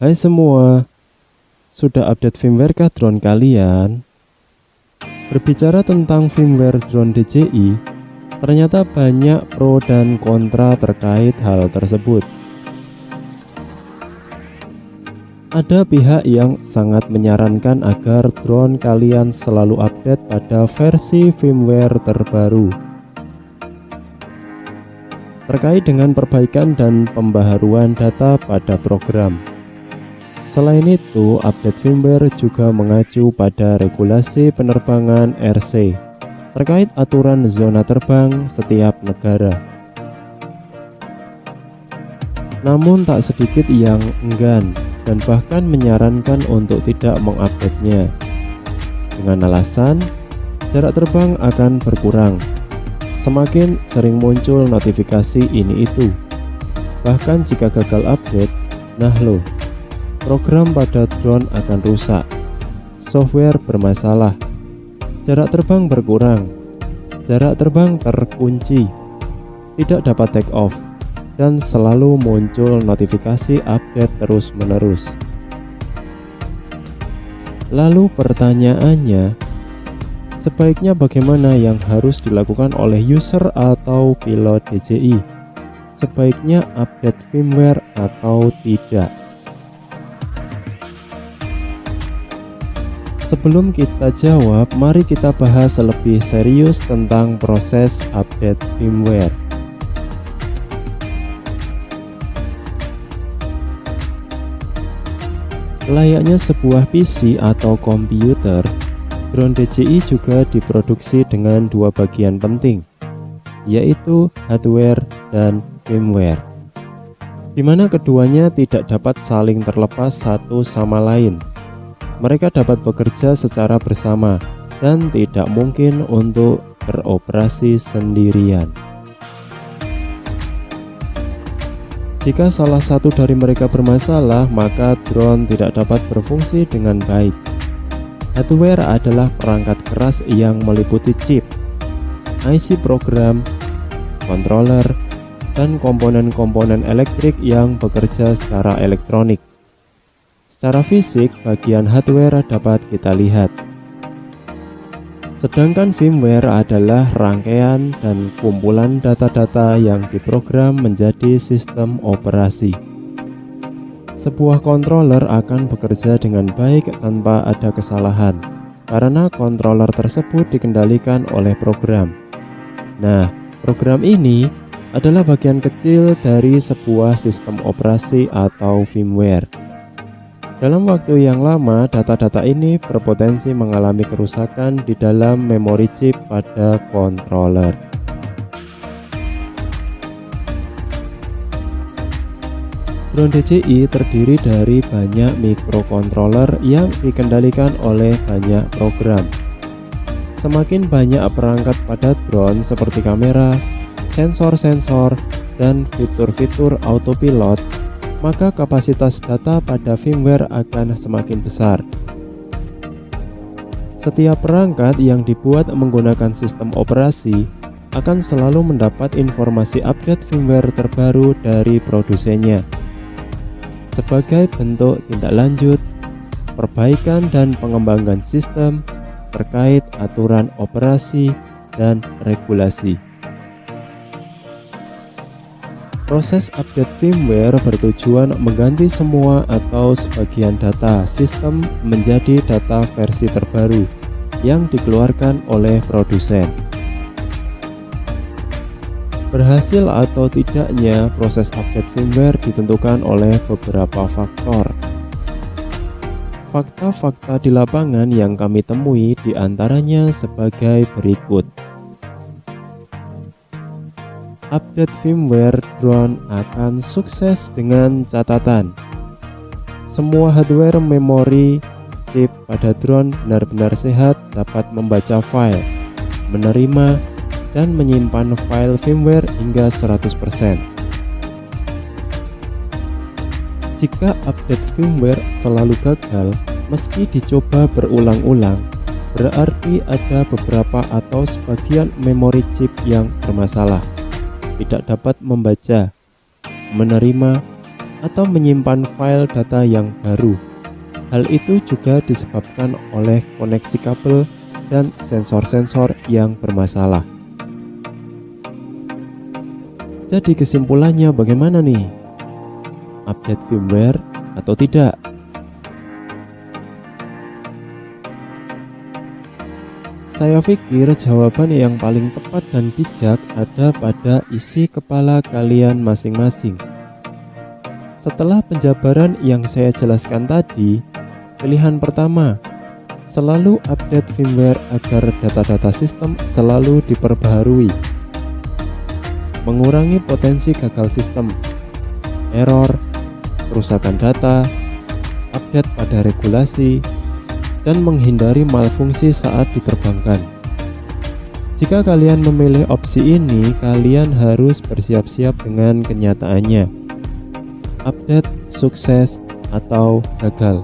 Hai semua, sudah update firmware kah drone kalian? Berbicara tentang firmware drone DJI, ternyata banyak pro dan kontra terkait hal tersebut. Ada pihak yang sangat menyarankan agar drone kalian selalu update pada versi firmware terbaru terkait dengan perbaikan dan pembaharuan data pada program. Selain itu, update firmware juga mengacu pada regulasi penerbangan RC terkait aturan zona terbang setiap negara. Namun tak sedikit yang enggan dan bahkan menyarankan untuk tidak mengupdate-nya dengan alasan jarak terbang akan berkurang. Semakin sering muncul notifikasi ini itu. Bahkan jika gagal update, nah loh, program pada drone akan rusak, software bermasalah, jarak terbang berkurang, jarak terbang terkunci, tidak dapat take off, dan selalu muncul notifikasi update terus-menerus. Lalu pertanyaannya, sebaiknya bagaimana yang harus dilakukan oleh user atau pilot DJI? Sebaiknya update firmware atau tidak? Sebelum kita jawab, mari kita bahas lebih serius tentang proses update firmware. Layaknya sebuah PC atau komputer, drone DJI juga diproduksi dengan dua bagian penting, yaitu hardware dan firmware, di mana keduanya tidak dapat saling terlepas satu sama lain. Mereka dapat bekerja secara bersama dan tidak mungkin untuk beroperasi sendirian. Jika salah satu dari mereka bermasalah, maka drone tidak dapat berfungsi dengan baik. Hardware adalah perangkat keras yang meliputi chip, IC program, controller, dan komponen-komponen elektrik yang bekerja secara elektronik. Secara fisik, bagian hardware dapat kita lihat. Sedangkan firmware adalah rangkaian dan kumpulan data-data yang diprogram menjadi sistem operasi. Sebuah controller akan bekerja dengan baik tanpa ada kesalahan, karena controller tersebut dikendalikan oleh program. Nah, program ini adalah bagian kecil dari sebuah sistem operasi atau firmware. Dalam waktu yang lama, data-data ini berpotensi mengalami kerusakan di dalam memori chip pada controller. Drone DJI terdiri dari banyak microcontroller yang dikendalikan oleh banyak program. Semakin banyak perangkat pada drone seperti kamera, sensor-sensor, dan fitur-fitur autopilot, maka kapasitas data pada firmware akan semakin besar. Setiap perangkat yang dibuat menggunakan sistem operasi akan selalu mendapat informasi update firmware terbaru dari produsennya sebagai bentuk tindak lanjut, perbaikan dan pengembangan sistem terkait aturan operasi dan regulasi. Proses update firmware bertujuan mengganti semua atau sebagian data sistem menjadi data versi terbaru yang dikeluarkan oleh produsen. Berhasil atau tidaknya proses update firmware ditentukan oleh beberapa faktor. Fakta-fakta di lapangan yang kami temui diantaranya sebagai berikut. Update firmware drone akan sukses dengan catatan semua hardware memori chip pada drone benar-benar sehat, dapat membaca file, menerima, dan menyimpan file firmware hingga 100%. Jika update firmware selalu gagal meski dicoba berulang-ulang, berarti ada beberapa atau sebagian memori chip yang bermasalah, tidak dapat membaca, menerima, atau menyimpan file data yang baru. Hal itu juga disebabkan oleh koneksi kabel dan sensor-sensor yang bermasalah. Jadi kesimpulannya bagaimana nih? Update firmware atau tidak? Saya pikir jawaban yang paling tepat dan bijak ada pada isi kepala kalian masing-masing. Setelah penjabaran yang saya jelaskan tadi, pilihan pertama, selalu update firmware agar data-data sistem selalu diperbaharui. Mengurangi potensi gagal sistem, error, kerusakan data, update pada regulasi, dan menghindari malfungsi saat diterbangkan. Jika kalian memilih opsi ini, kalian harus bersiap-siap dengan kenyataannya. Update sukses atau gagal.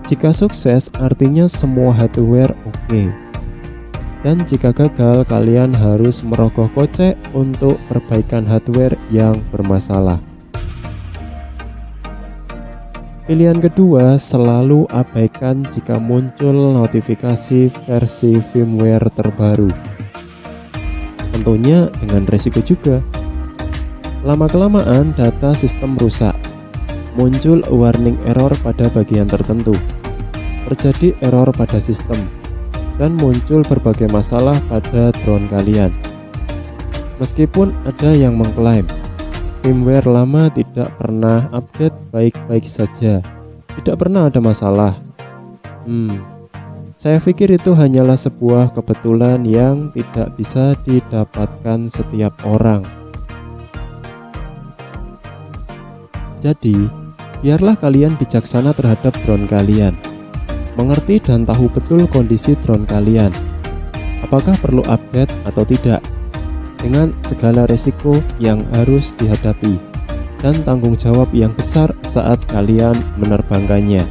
Jika sukses, artinya semua hardware oke. Dan jika gagal, kalian harus merogoh kocek untuk perbaikan hardware yang bermasalah. Pilihan kedua, selalu abaikan jika muncul notifikasi versi firmware terbaru. Tentunya dengan resiko juga. Lama-kelamaan data sistem rusak. Muncul warning error pada bagian tertentu. Terjadi error pada sistem. Dan muncul berbagai masalah pada drone kalian. Meskipun ada yang mengklaim firmware lama tidak pernah update baik-baik saja, tidak pernah ada masalah. Saya pikir itu hanyalah sebuah kebetulan yang tidak bisa didapatkan setiap orang. Jadi, biarlah kalian bijaksana terhadap drone kalian. Mengerti dan tahu betul kondisi drone kalian. Apakah perlu update atau tidak? Dengan segala resiko yang harus dihadapi dan tanggung jawab yang besar saat kalian menerbangkannya.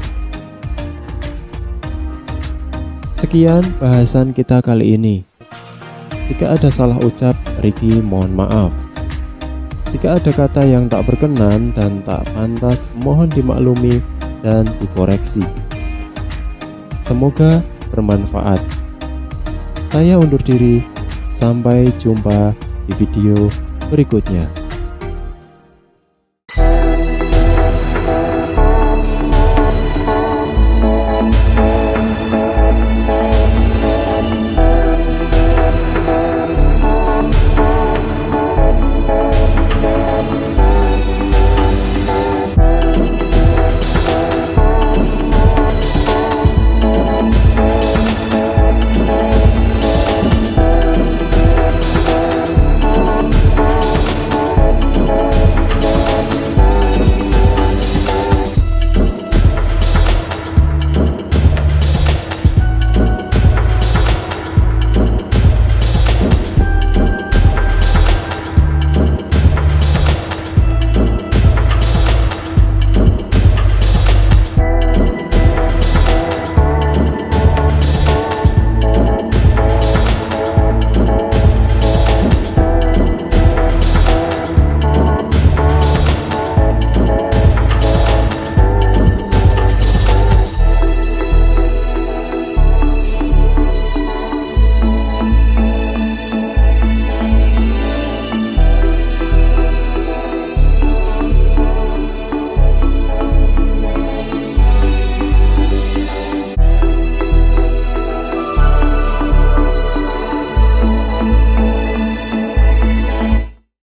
Sekian bahasan kita kali ini. Jika ada salah ucap, Ricky mohon maaf. Jika ada kata yang tak berkenan dan tak pantas, mohon dimaklumi dan dikoreksi. Semoga bermanfaat. Saya undur diri. Sampai jumpa di video berikutnya.